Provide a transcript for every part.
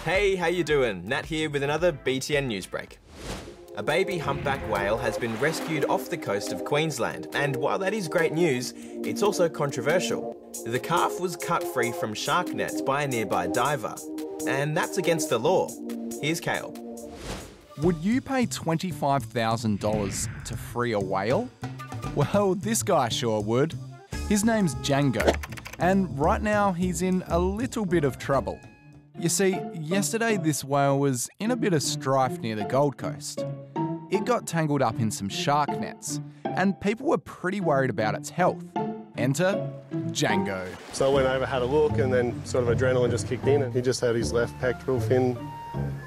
Hey, how you doing? Nat here with another BTN news break. A baby humpback whale has been rescued off the coast of Queensland, and while that is great news, it's also controversial. The calf was cut free from shark nets by a nearby diver, and that's against the law. Here's Kale. Would you pay $25,000 to free a whale? Well, this guy sure would. His name's Django, and right now he's in a little bit of trouble. You see, yesterday this whale was in a bit of strife near the Gold Coast. It got tangled up in some shark nets, and people were pretty worried about its health. Enter Django. So I went over, had a look, and then sort of adrenaline just kicked in, and he just had his left pectoral fin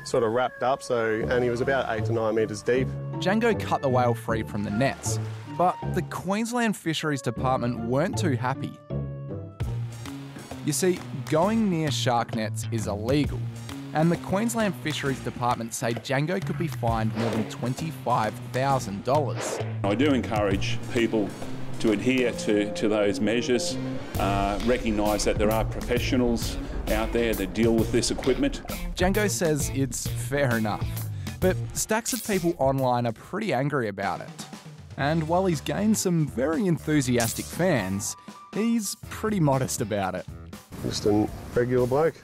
sort of wrapped up, and he was about 8 to 9 metres deep. Django cut the whale free from the nets, but the Queensland Fisheries Department weren't too happy. You see, going near shark nets is illegal, and the Queensland Fisheries Department say Django could be fined more than $25,000. I do encourage people to adhere to those measures, recognise that there are professionals out there that deal with this equipment. Django says it's fair enough, but stacks of people online are pretty angry about it. And while he's gained some very enthusiastic fans, he's pretty modest about it. Just a regular bloke.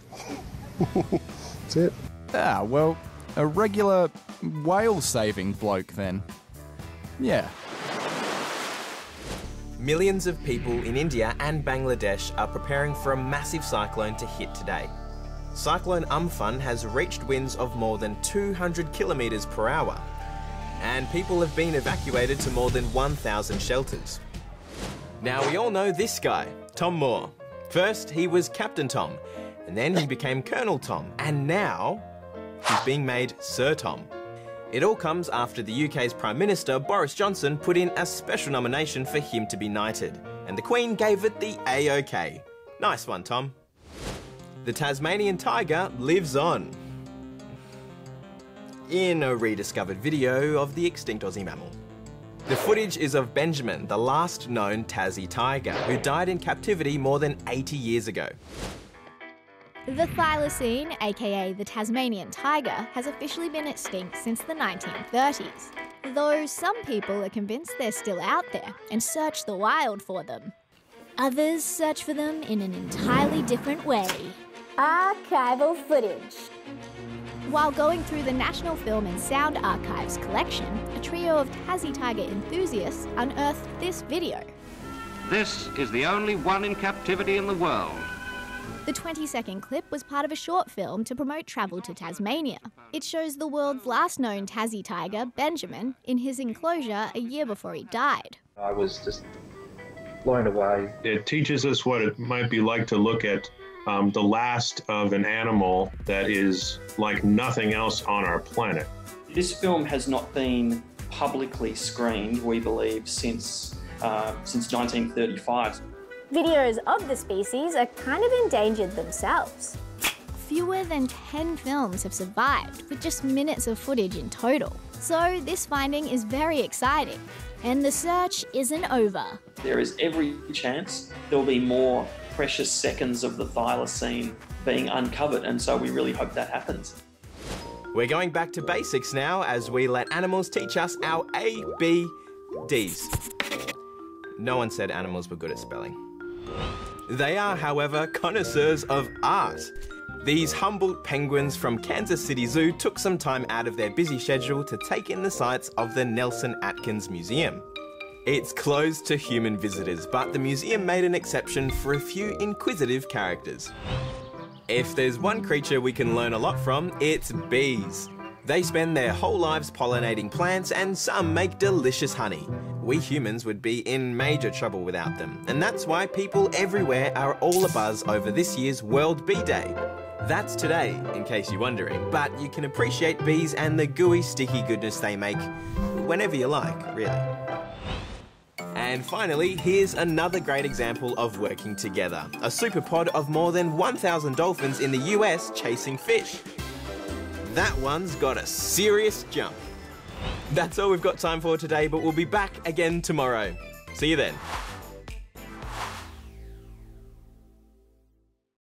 That's it. Ah, well, a regular whale-saving bloke then. Yeah. Millions of people in India and Bangladesh are preparing for a massive cyclone to hit today. Cyclone Unfun has reached winds of more than 200 kilometres per hour, and people have been evacuated to more than 1,000 shelters. Now, we all know this guy, Tom Moore. First, he was Captain Tom, and then he became Colonel Tom, and now he's being made Sir Tom. It all comes after the UK's Prime Minister, Boris Johnson, put in a special nomination for him to be knighted, and the Queen gave it the A-OK. Nice one, Tom. The Tasmanian Tiger lives on in a rediscovered video of the extinct Aussie mammal. The footage is of Benjamin, the last known Tassie tiger, who died in captivity more than 80 years ago. The thylacine, aka the Tasmanian tiger, has officially been extinct since the 1930s, though some people are convinced they're still out there and search the wild for them. Others search for them in an entirely different way. Archival footage. While going through the National Film and Sound Archives collection, a trio of Tassie tiger enthusiasts unearthed this video. This is the only one in captivity in the world. The 20-second clip was part of a short film to promote travel to Tasmania. It shows the world's last known Tassie tiger, Benjamin, in his enclosure a year before he died. I was just blown away. It teaches us what it might be like to look at the last of an animal that is like nothing else on our planet. This film has not been publicly screened, we believe, since 1935. Videos of the species are kind of endangered themselves. Fewer than 10 films have survived, with just minutes of footage in total. So this finding is very exciting, and the search isn't over. There is every chance there'll be more precious seconds of the thylacine being uncovered, and so we really hope that happens. We're going back to basics now as we let animals teach us our ABDs. No one said animals were good at spelling. They are, however, connoisseurs of art. These Humboldt penguins from Kansas City Zoo took some time out of their busy schedule to take in the sights of the Nelson-Atkins Museum. It's closed to human visitors, but the museum made an exception for a few inquisitive characters. If there's one creature we can learn a lot from, it's bees. They spend their whole lives pollinating plants, and some make delicious honey. We humans would be in major trouble without them, and that's why people everywhere are all abuzz over this year's World Bee Day. That's today, in case you're wondering, but you can appreciate bees and the gooey, sticky goodness they make whenever you like, really. And finally, here's another great example of working together. A superpod of more than 1,000 dolphins in the US chasing fish. That one's got a serious jump. That's all we've got time for today, but we'll be back again tomorrow. See you then.